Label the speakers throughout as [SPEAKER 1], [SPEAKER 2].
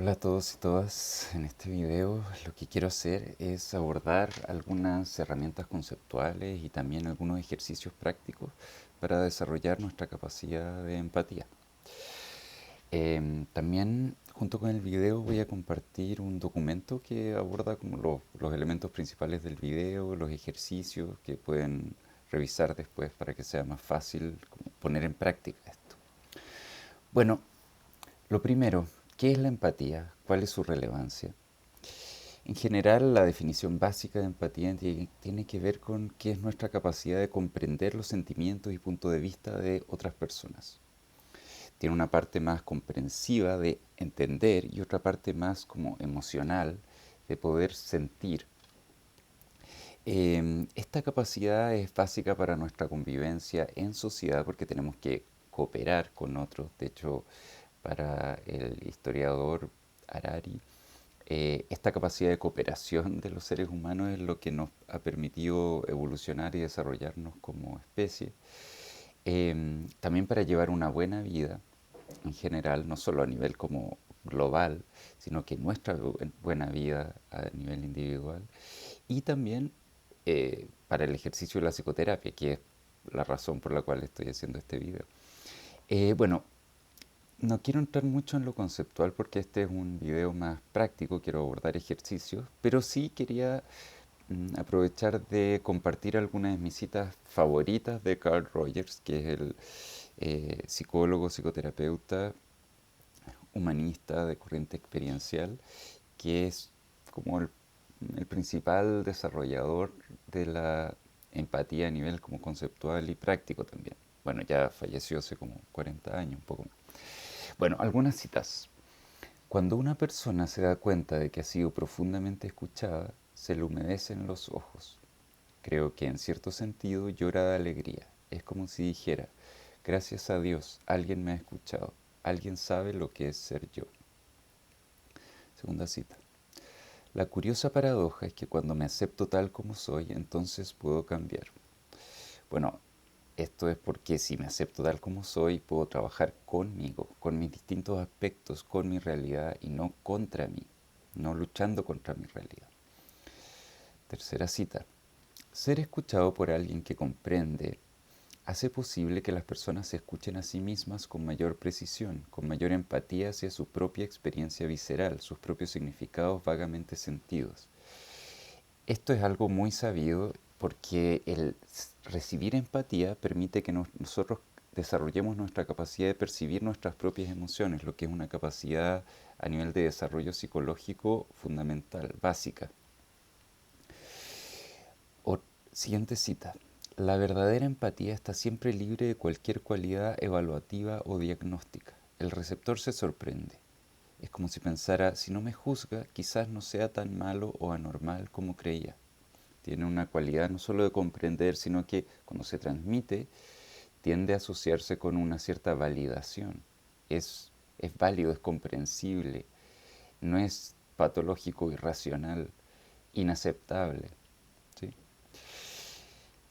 [SPEAKER 1] Hola a todos y todas. En este video lo que quiero hacer es abordar algunas herramientas conceptuales y también algunos ejercicios prácticos para desarrollar nuestra capacidad de empatía. También junto con el video voy a compartir un documento que aborda como los elementos principales del video, los ejercicios que pueden revisar después para que sea más fácil como poner en práctica esto. Bueno, lo primero, ¿qué es la empatía? ¿Cuál es su relevancia? En general, la definición básica de empatía tiene que ver con qué es nuestra capacidad de comprender los sentimientos y puntos de vista de otras personas. Tiene una parte más comprensiva de entender y otra parte más como emocional de poder sentir. Esta capacidad es básica para nuestra convivencia en sociedad porque tenemos que cooperar con otros. De hecho, para el historiador Harari, esta capacidad de cooperación de los seres humanos es lo que nos ha permitido evolucionar y desarrollarnos como especie. También para llevar una buena vida en general, no solo a nivel como global, sino que nuestra buena vida a nivel individual. Y también para el ejercicio de la psicoterapia, que es la razón por la cual estoy haciendo este video. Bueno, no quiero entrar mucho en lo conceptual porque este es un video más práctico, quiero abordar ejercicios, pero sí quería aprovechar de compartir algunas de mis citas favoritas de Carl Rogers, que es el psicólogo, psicoterapeuta, humanista de corriente experiencial, que es como el principal desarrollador de la empatía a nivel como conceptual y práctico también. Bueno, ya falleció hace como 40 años, un poco más. Bueno, algunas citas. Cuando una persona se da cuenta de que ha sido profundamente escuchada, se le humedecen los ojos. Creo que en cierto sentido llora de alegría. Es como si dijera, gracias a Dios, alguien me ha escuchado, alguien sabe lo que es ser yo. Segunda cita. La curiosa paradoja es que cuando me acepto tal como soy, entonces puedo cambiar. Bueno, esto es porque si me acepto tal como soy, puedo trabajar conmigo, con mis distintos aspectos, con mi realidad y no contra mí, no luchando contra mi realidad. Tercera cita. Ser escuchado por alguien que comprende hace posible que las personas se escuchen a sí mismas con mayor precisión, con mayor empatía hacia su propia experiencia visceral, sus propios significados vagamente sentidos. Esto es algo muy sabido porque el recibir empatía permite que nosotros desarrollemos nuestra capacidad de percibir nuestras propias emociones, lo que es una capacidad a nivel de desarrollo psicológico fundamental, básica. O, siguiente cita. La verdadera empatía está siempre libre de cualquier cualidad evaluativa o diagnóstica. El receptor se sorprende. Es como si pensara, si no me juzga, quizás no sea tan malo o anormal como creía. Tiene una cualidad no solo de comprender, sino que cuando se transmite tiende a asociarse con una cierta validación. Es válido, es comprensible, no es patológico, irracional, inaceptable. ¿Sí?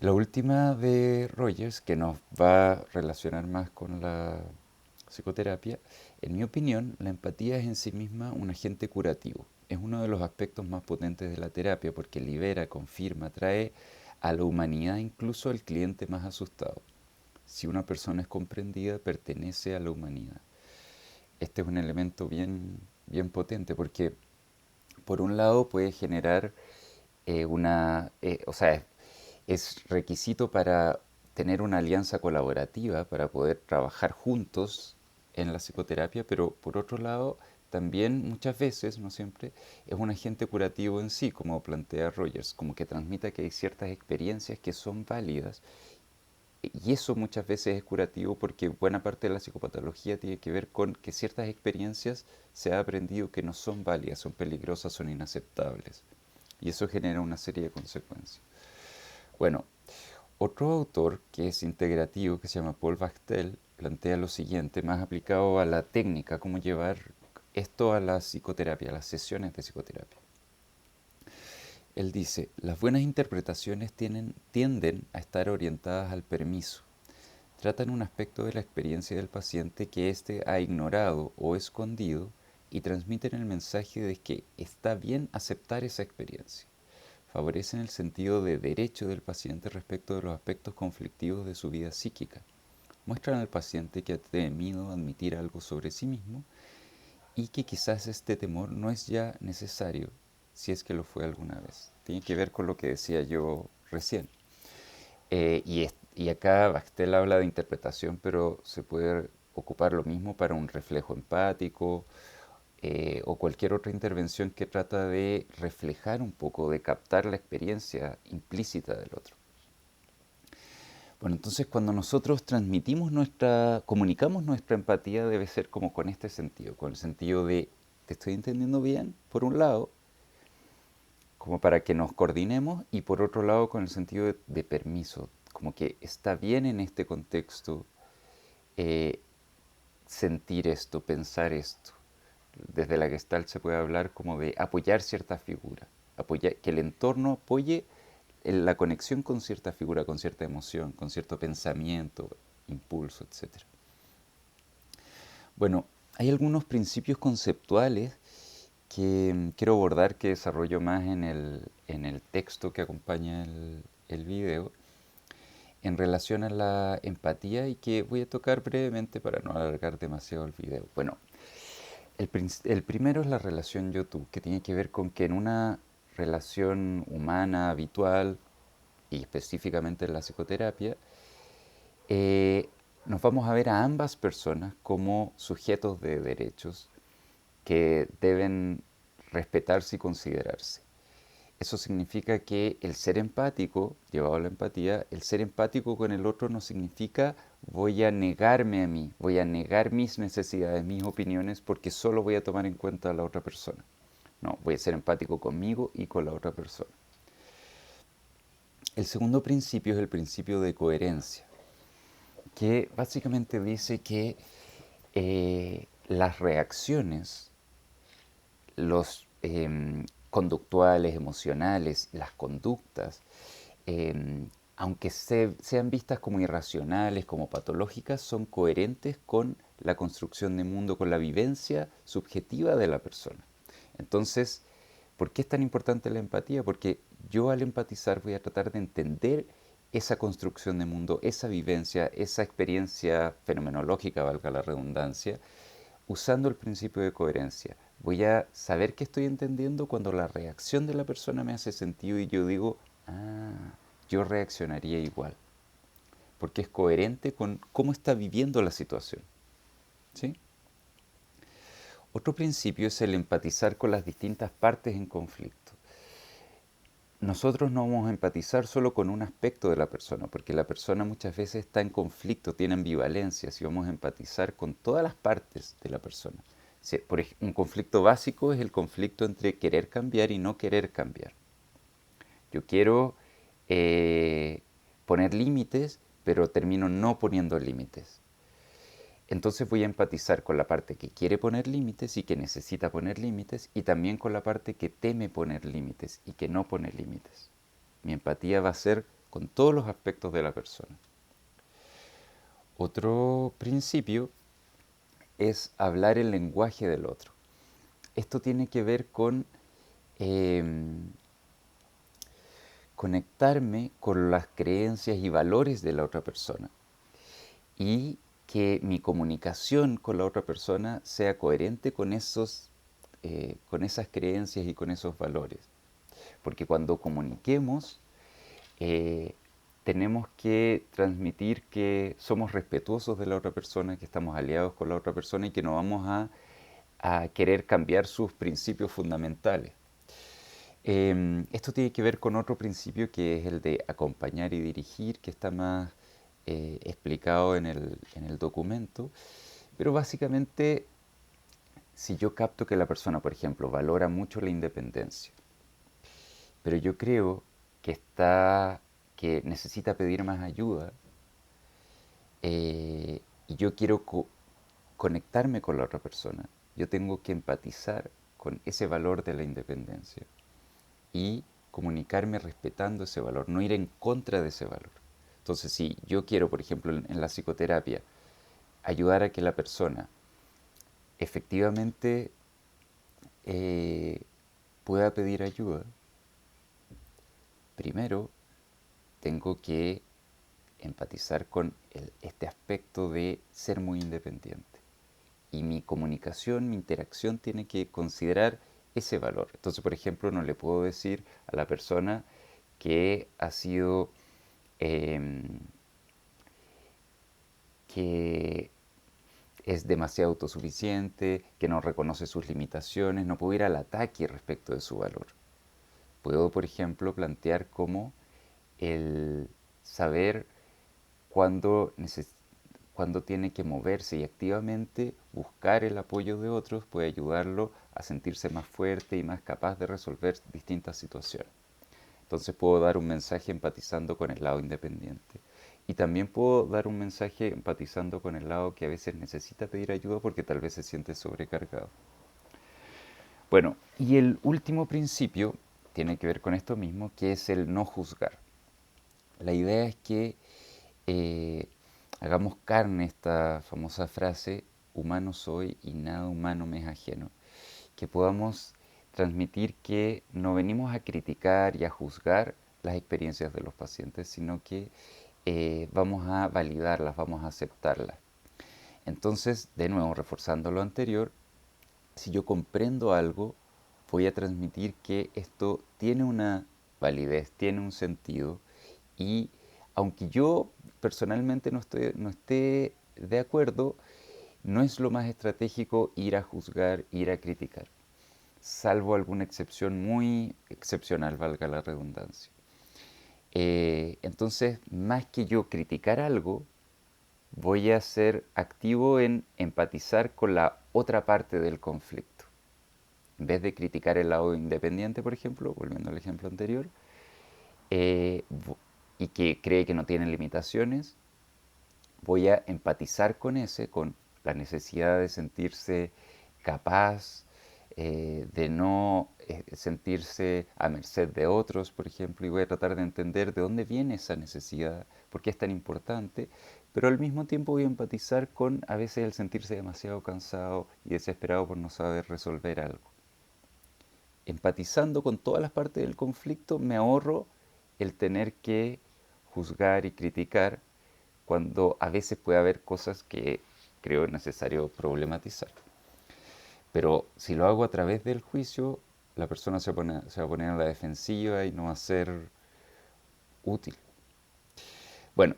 [SPEAKER 1] La última de Rogers, que nos va a relacionar más con la psicoterapia, en mi opinión, la empatía es en sí misma un agente curativo. Es uno de los aspectos más potentes de la terapia porque libera, confirma, trae a la humanidad incluso al cliente más asustado. Si una persona es comprendida, pertenece a la humanidad. Este es un elemento bien potente porque por un lado puede generar o sea, es requisito para tener una alianza colaborativa, para poder trabajar juntos en la psicoterapia, pero por otro lado, también muchas veces, no siempre, es un agente curativo en sí, como plantea Rogers, como que transmita que hay ciertas experiencias que son válidas y eso muchas veces es curativo porque buena parte de la psicopatología tiene que ver con que ciertas experiencias se ha aprendido que no son válidas, son peligrosas, son inaceptables. Y eso genera una serie de consecuencias. Bueno, otro autor que es integrativo, que se llama Paul Bachtel, plantea lo siguiente, más aplicado a la técnica, cómo llevar esto a la psicoterapia, a las sesiones de psicoterapia. Él dice, las buenas interpretaciones tienden a estar orientadas al permiso. Tratan un aspecto de la experiencia del paciente que éste ha ignorado o escondido y transmiten el mensaje de que está bien aceptar esa experiencia. Favorecen el sentido de derecho del paciente respecto de los aspectos conflictivos de su vida psíquica. Muestran al paciente que ha temido admitir algo sobre sí mismo y que quizás este temor no es ya necesario si es que lo fue alguna vez. Tiene que ver con lo que decía yo recién. Y acá Baxter habla de interpretación, pero se puede ocupar lo mismo para un reflejo empático o cualquier otra intervención que trata de reflejar un poco, de captar la experiencia implícita del otro. Bueno, entonces cuando nosotros comunicamos nuestra empatía debe ser como con este sentido, con el sentido de, te estoy entendiendo bien, por un lado, como para que nos coordinemos, y por otro lado con el sentido de permiso, como que está bien en este contexto eh, sentir esto, pensar esto. Desde la Gestalt se puede hablar como de apoyar cierta figura, que el entorno apoye la conexión con cierta figura, con cierta emoción, con cierto pensamiento, impulso, etc. Bueno, hay algunos principios conceptuales que quiero abordar, que desarrollo más en el texto que acompaña el video, en relación a la empatía, y que voy a tocar brevemente para no alargar demasiado el video. Bueno, el primero es la relación yo-tú, que tiene que ver con que en una relación humana habitual, y específicamente en la psicoterapia, eh, nos vamos a ver a ambas personas como sujetos de derechos que deben respetarse y considerarse. Eso significa que el ser empático, llevado a la empatía, el ser empático con el otro no significa voy a negarme a mí, voy a negar mis necesidades, mis opiniones, porque solo voy a tomar en cuenta a la otra persona. No, voy a ser empático conmigo y con la otra persona. El segundo principio es el principio de coherencia, que básicamente dice que las reacciones, los conductuales, emocionales, las conductas, aunque sean vistas como irracionales, como patológicas, son coherentes con la construcción de mundo, con la vivencia subjetiva de la persona. Entonces, ¿por qué es tan importante la empatía? Porque yo al empatizar voy a tratar de entender esa construcción de mundo, esa vivencia, esa experiencia fenomenológica, valga la redundancia, usando el principio de coherencia. Voy a saber que estoy entendiendo cuando la reacción de la persona me hace sentido y yo digo, ah, yo reaccionaría igual, porque es coherente con cómo está viviendo la situación. ¿Sí? Otro principio es el empatizar con las distintas partes en conflicto. Nosotros no vamos a empatizar solo con un aspecto de la persona, porque la persona muchas veces está en conflicto, tiene ambivalencias, y vamos a empatizar con todas las partes de la persona. Un conflicto básico es el conflicto entre querer cambiar y no querer cambiar. Yo quiero poner límites, pero termino no poniendo límites. Entonces voy a empatizar con la parte que quiere poner límites y que necesita poner límites, y también con la parte que teme poner límites y que no pone límites. Mi empatía va a ser con todos los aspectos de la persona. Otro principio es hablar el lenguaje del otro. Esto tiene que ver con eh, conectarme con las creencias y valores de la otra persona, y que mi comunicación con la otra persona sea coherente con esas creencias y con esos valores. Porque cuando comuniquemos, eh, tenemos que transmitir que somos respetuosos de la otra persona, que estamos aliados con la otra persona y que no vamos a querer cambiar sus principios fundamentales. Esto tiene que ver con otro principio, que es el de acompañar y dirigir, que está más explicado en el documento. Pero básicamente, si yo capto que la persona, por ejemplo, valora mucho la independencia, pero yo creo que necesita pedir más ayuda, y yo quiero conectarme con la otra persona, yo tengo que empatizar con ese valor de la independencia y comunicarme respetando ese valor, no ir en contra de ese valor. Entonces, si yo quiero, por ejemplo, en la psicoterapia, ayudar a que la persona efectivamente eh, pueda pedir ayuda, primero tengo que empatizar con este aspecto de ser muy independiente. Y mi comunicación, mi interacción tiene que considerar ese valor. Entonces, por ejemplo, no le puedo decir a la persona que ha sido, eh, que es demasiado autosuficiente, que no reconoce sus limitaciones, no puedo ir al ataque respecto de su valor. Puedo, por ejemplo, plantear cómo el saber cuándo, cuándo tiene que moverse y activamente buscar el apoyo de otros puede ayudarlo a sentirse más fuerte y más capaz de resolver distintas situaciones. Entonces puedo dar un mensaje empatizando con el lado independiente. Y también puedo dar un mensaje empatizando con el lado que a veces necesita pedir ayuda porque tal vez se siente sobrecargado. Bueno, y el último principio tiene que ver con esto mismo, que es el no juzgar. La idea es que eh, hagamos carne esta famosa frase, humano soy y nada humano me es ajeno. Que podamos transmitir que no venimos a criticar y a juzgar las experiencias de los pacientes, sino que vamos a validarlas, vamos a aceptarlas. Entonces, de nuevo, reforzando lo anterior, si yo comprendo algo, voy a transmitir que esto tiene una validez, tiene un sentido y aunque yo personalmente no esté de acuerdo, no es lo más estratégico ir a juzgar, ir a criticar, salvo alguna excepción muy excepcional, valga la redundancia. Entonces, más que yo criticar algo, voy a ser activo en empatizar con la otra parte del conflicto. En vez de criticar el lado independiente, por ejemplo, volviendo al ejemplo anterior, eh, y que cree que no tiene limitaciones, voy a empatizar con ese, con la necesidad de sentirse capaz, de no sentirse a merced de otros, por ejemplo, y voy a tratar de entender de dónde viene esa necesidad, por qué es tan importante, pero al mismo tiempo voy a empatizar con a veces el sentirse demasiado cansado y desesperado por no saber resolver algo. Empatizando con todas las partes del conflicto me ahorro el tener que juzgar y criticar cuando a veces puede haber cosas que creo necesario problematizar. Pero si lo hago a través del juicio, la persona se va a poner a la defensiva y no va a ser útil. Bueno,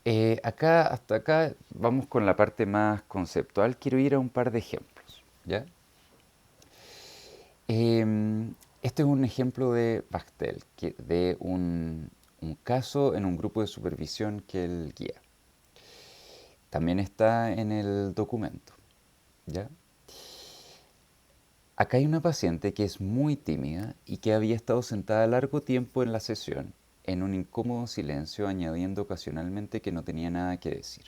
[SPEAKER 1] hasta acá vamos con la parte más conceptual. Quiero ir a un par de ejemplos. ¿Ya? Este es un ejemplo de Bachtel, de un caso en un grupo de supervisión que él guía. También está en el documento. ¿Ya? Acá hay una paciente que es muy tímida y que había estado sentada largo tiempo en la sesión, en un incómodo silencio, añadiendo ocasionalmente que no tenía nada que decir.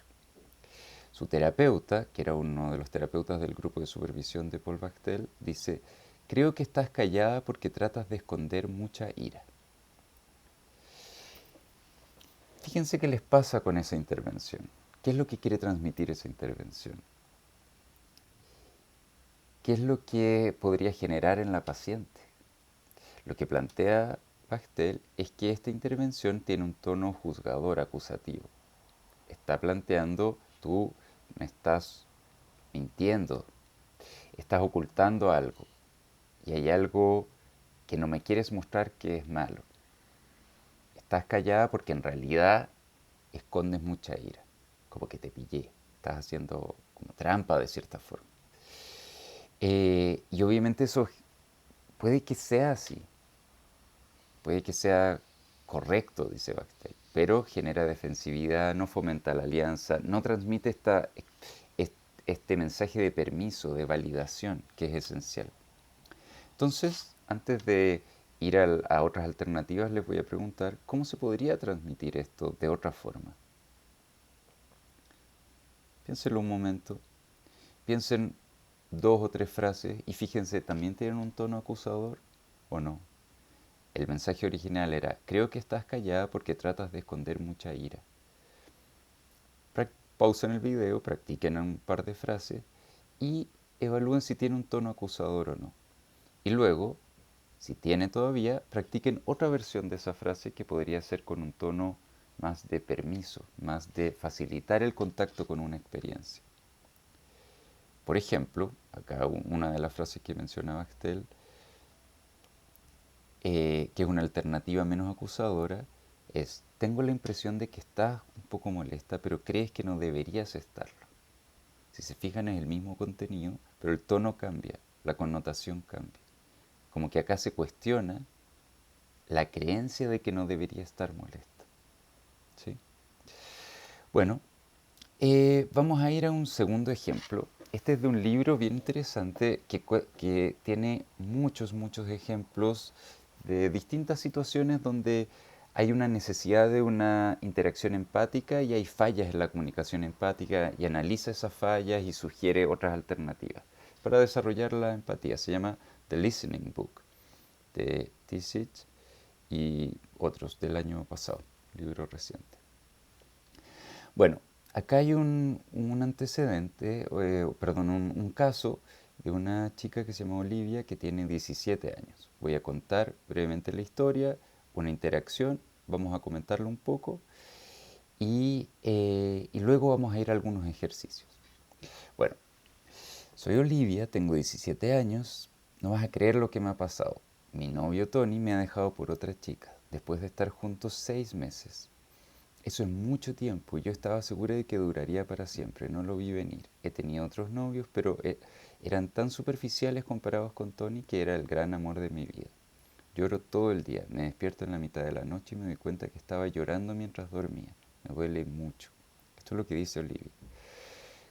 [SPEAKER 1] Su terapeuta, que era uno de los terapeutas del grupo de supervisión de Paul Bachtel, dice, creo que estás callada porque tratas de esconder mucha ira. Fíjense qué les pasa con esa intervención. ¿Qué es lo que quiere transmitir esa intervención? ¿Qué es lo que podría generar en la paciente? Lo que plantea Bachtel es que esta intervención tiene un tono juzgador, acusativo. Está planteando, tú me estás mintiendo, estás ocultando algo y hay algo que no me quieres mostrar que es malo. Estás callada porque en realidad escondes mucha ira, como que te pillé, estás haciendo como trampa de cierta forma. Y obviamente eso puede que sea así, puede que sea correcto, dice Bachtel, pero genera defensividad, no fomenta la alianza, no transmite este mensaje de permiso, de validación, que es esencial. Entonces, antes de ir a otras alternativas, les voy a preguntar cómo se podría transmitir esto de otra forma. Piénsenlo un momento, piensen dos o tres frases y fíjense, ¿también tienen un tono acusador o no? El mensaje original era, creo que estás callada porque tratas de esconder mucha ira. Pausen el video, practiquen un par de frases y evalúen si tiene un tono acusador o no. Y luego, si tiene todavía, practiquen otra versión de esa frase que podría ser con un tono más de permiso, más de facilitar el contacto con una experiencia. Por ejemplo, acá una de las frases que mencionaba Estel, que es una alternativa menos acusadora, es: tengo la impresión de que estás un poco molesta, pero crees que no deberías estarlo. Si se fijan es el mismo contenido, pero el tono cambia, la connotación cambia. Como que acá se cuestiona la creencia de que no debería estar molesta. ¿Sí? Bueno, vamos a ir a un segundo ejemplo. Este es de un libro bien interesante que tiene muchos ejemplos de distintas situaciones donde hay una necesidad de una interacción empática y hay fallas en la comunicación empática, y analiza esas fallas y sugiere otras alternativas para desarrollar la empatía. Se llama The Listening Book, de Tisich y otros del año pasado, libro reciente. Bueno, acá hay un antecedente, perdón, un caso de una chica que se llama Olivia que tiene 17 años. Voy a contar brevemente la historia, una interacción, vamos a comentarlo un poco y luego vamos a ir a algunos ejercicios. Bueno, soy Olivia, tengo 17 años, no vas a creer lo que me ha pasado. Mi novio Tony me ha dejado por otra chica, después de estar juntos 6 meses. Eso es mucho tiempo y yo estaba segura de que duraría para siempre, no lo vi venir. He tenido otros novios, pero eran tan superficiales comparados con Tony que era el gran amor de mi vida. Lloro todo el día, me despierto en la mitad de la noche y me doy cuenta que estaba llorando mientras dormía. Me duele mucho. Esto es lo que dice Olivia.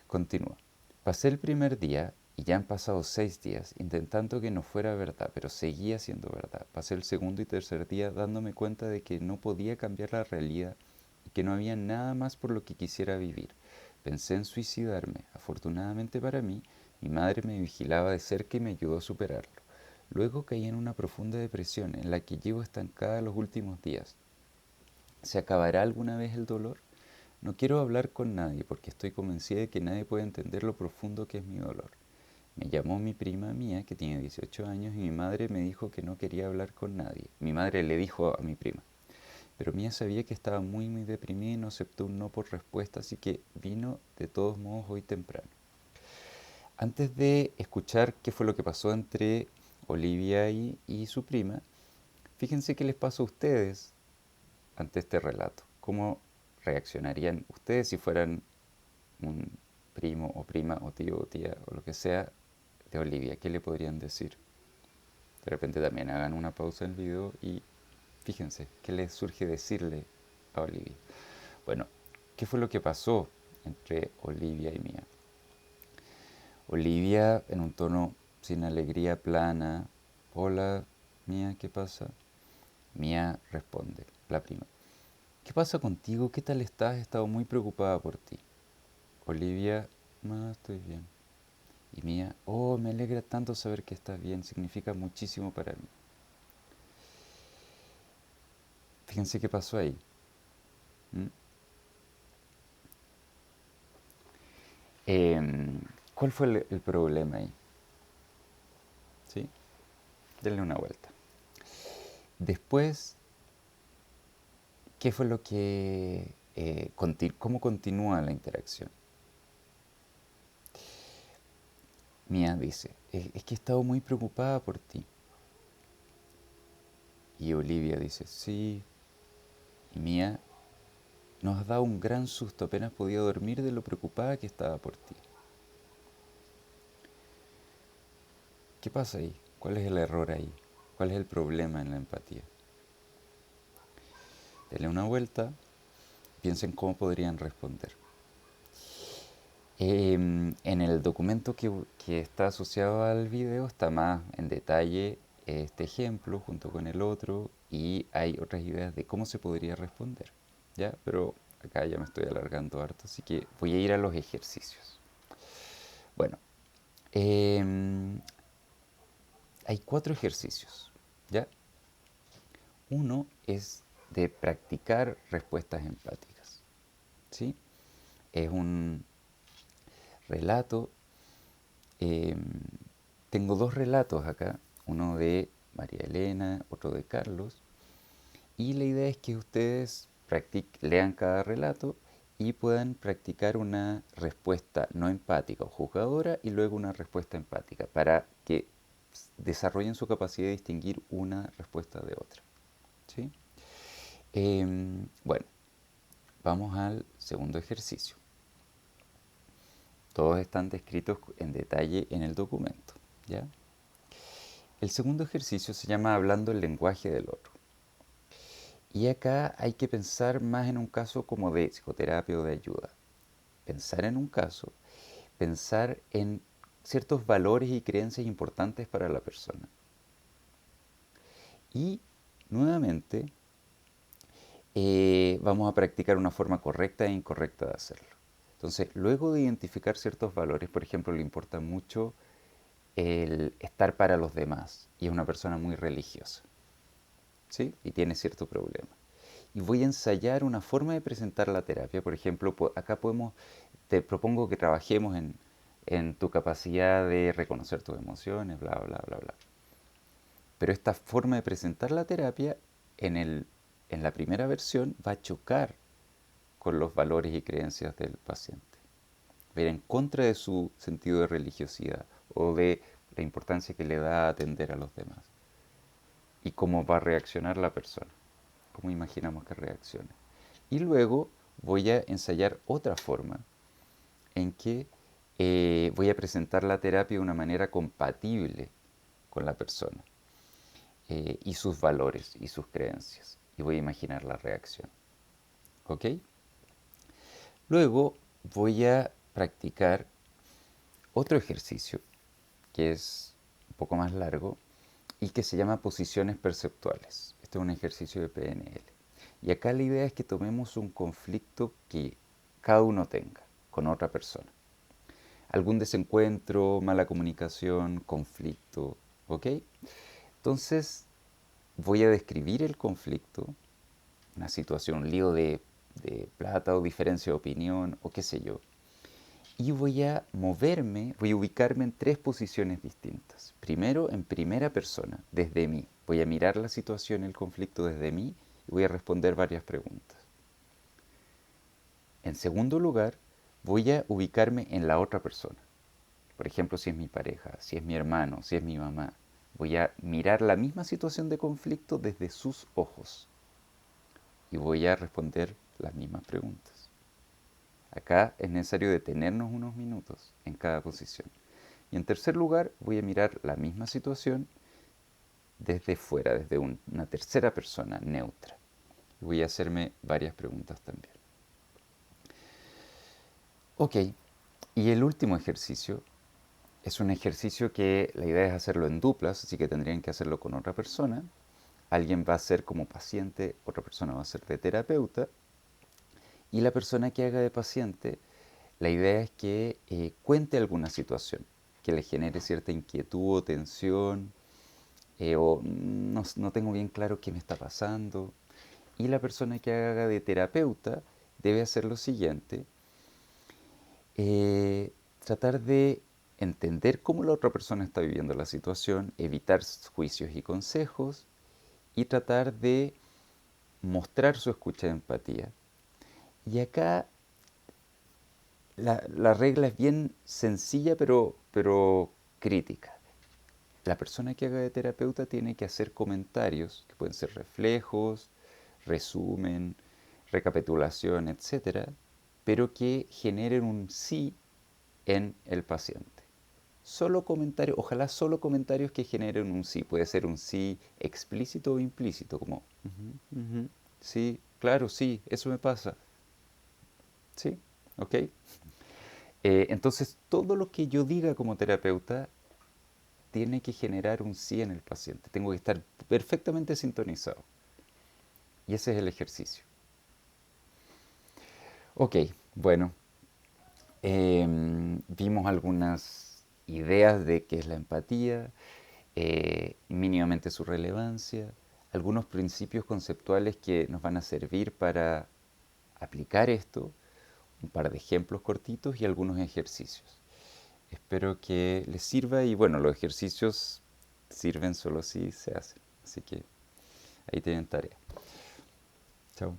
[SPEAKER 1] Continúa. Pasé el primer día y ya han pasado 6 días intentando que no fuera verdad, pero seguía siendo verdad. Pasé el segundo y tercer día dándome cuenta de que no podía cambiar la realidad y que no había nada más por lo que quisiera vivir. Pensé en suicidarme. Afortunadamente para mí, mi madre me vigilaba de cerca y me ayudó a superarlo. Luego caí en una profunda depresión en la que llevo estancada los últimos días. ¿Se acabará alguna vez el dolor? No quiero hablar con nadie porque estoy convencida de que nadie puede entender lo profundo que es mi dolor. Me llamó mi prima Mía, que tiene 18 años, y mi madre me dijo que no quería hablar con nadie. Mi madre le dijo a mi prima. Pero Mía sabía que estaba muy deprimida y no aceptó un no por respuesta, así que vino de todos modos hoy temprano. Antes de escuchar qué fue lo que pasó entre Olivia y su prima, fíjense qué les pasó a ustedes ante este relato. ¿Cómo reaccionarían ustedes si fueran un primo o prima o tío o tía o lo que sea de Olivia? ¿Qué le podrían decir? De repente también hagan una pausa en el video y fíjense qué les surge decirle a Olivia. Bueno, ¿qué fue lo que pasó entre Olivia y Mía? Olivia, en un tono sin alegría, plana: hola, Mía, ¿qué pasa? Mía responde, la prima: ¿qué pasa contigo? ¿Qué tal estás? He estado muy preocupada por ti. Olivia: no, estoy bien. Y Mía: oh, me alegra tanto saber que estás bien, significa muchísimo para mí. Fíjense qué pasó ahí. ¿Mm? ¿Cuál fue el problema ahí? ¿Sí? Denle una vuelta. Después, ¿qué fue lo que... cómo continúa la interacción? Mía dice: es que he estado muy preocupada por ti. Y Olivia dice: sí. Y Mía: nos has dado un gran susto, apenas podía dormir de lo preocupada que estaba por ti. ¿Qué pasa ahí? ¿Cuál es el error ahí? ¿Cuál es el problema en la empatía? Denle una vuelta, piensen cómo podrían responder. En el documento que está asociado al video está más en detalle este ejemplo junto con el otro, y hay otras ideas de cómo se podría responder. ¿Ya? Pero acá ya me estoy alargando harto, así que voy a ir a los ejercicios. Bueno, em, hay 4 ejercicios. ¿Ya? Uno es de practicar respuestas empáticas. ¿Sí? Es un relato. eh, Tengo 2 relatos acá. uno de María Elena, otro de Carlos, y la idea es que ustedes lean cada relato y puedan practicar una respuesta no empática o juzgadora y luego una respuesta empática para que desarrollen su capacidad de distinguir una respuesta de otra. ¿Sí? Bueno, vamos al segundo ejercicio. Todos están descritos en detalle en el documento. ¿Ya? El segundo ejercicio se llama Hablando el lenguaje del otro. Y acá hay que pensar más en un caso como de psicoterapia o de ayuda. Pensar en un caso, pensar en ciertos valores y creencias importantes para la persona. Y nuevamente vamos a practicar una forma correcta e incorrecta de hacerlo. Entonces, luego de identificar ciertos valores, por ejemplo, le importa mucho el estar para los demás y es una persona muy religiosa, ¿sí? Y tiene cierto problema. Y voy a ensayar una forma de presentar la terapia. Por ejemplo, acá te propongo que trabajemos en tu capacidad de reconocer tus emociones, bla, bla, bla, bla. Pero esta forma de presentar la terapia en la primera versión va a chocar con los valores y creencias del paciente. Va a ir en contra de su sentido de religiosidad o de la importancia que le da a atender a los demás. Y cómo va a reaccionar la persona. Cómo imaginamos que reaccione. Y luego voy a ensayar otra forma en que voy a presentar la terapia de una manera compatible con la persona y sus valores y sus creencias. Y voy a imaginar la reacción. ¿Ok? Luego voy a practicar otro ejercicio que es un poco más largo y que se llama posiciones perceptuales. Este es un ejercicio de PNL. Y acá la idea es que tomemos un conflicto que cada uno tenga con otra persona. Algún desencuentro, mala comunicación, conflicto, ¿ok? Entonces voy a describir el conflicto, una situación, un lío de plata o diferencia de opinión o qué sé yo. Y voy a moverme, voy a ubicarme en tres posiciones distintas. Primero, en primera persona, desde mí. Voy a mirar la situación, el conflicto desde mí y voy a responder varias preguntas. En segundo lugar, voy a ubicarme en la otra persona. Por ejemplo, si es mi pareja, si es mi hermano, si es mi mamá. Voy a mirar la misma situación de conflicto desde sus ojos y voy a responder las mismas preguntas. Acá es necesario detenernos unos minutos en cada posición. Y en tercer lugar, voy a mirar la misma situación desde fuera, desde una tercera persona neutra. Y voy a hacerme varias preguntas también. Ok, y el último ejercicio es un ejercicio que la idea es hacerlo en duplas, así que tendrían que hacerlo con otra persona. Alguien va a ser como paciente, otra persona va a ser de terapeuta. Y la persona que haga de paciente, la idea es que cuente alguna situación que le genere cierta inquietud o tensión, o no tengo bien claro qué me está pasando. Y la persona que haga de terapeuta debe hacer lo siguiente, eh, tratar de entender cómo la otra persona está viviendo la situación, evitar juicios y consejos y tratar de mostrar su escucha de empatía. Y acá la regla es bien sencilla pero crítica. La persona que haga de terapeuta tiene que hacer comentarios, que pueden ser reflejos, resumen, recapitulación, etcétera, pero que generen un sí en el paciente. Solo comentarios, ojalá solo comentarios que generen un sí. Puede ser un sí explícito o implícito, como sí, claro, sí, eso me pasa. Sí, ok. Entonces, todo lo que yo diga como terapeuta tiene que generar un sí en el paciente. Tengo que estar perfectamente sintonizado. Y ese es el ejercicio. Ok, bueno, vimos algunas ideas de qué es la empatía, mínimamente su relevancia, algunos principios conceptuales que nos van a servir para aplicar esto, un par de ejemplos cortitos y algunos ejercicios. Espero que les sirva y bueno, los ejercicios sirven solo si se hacen. Así que ahí tienen tarea. Chao.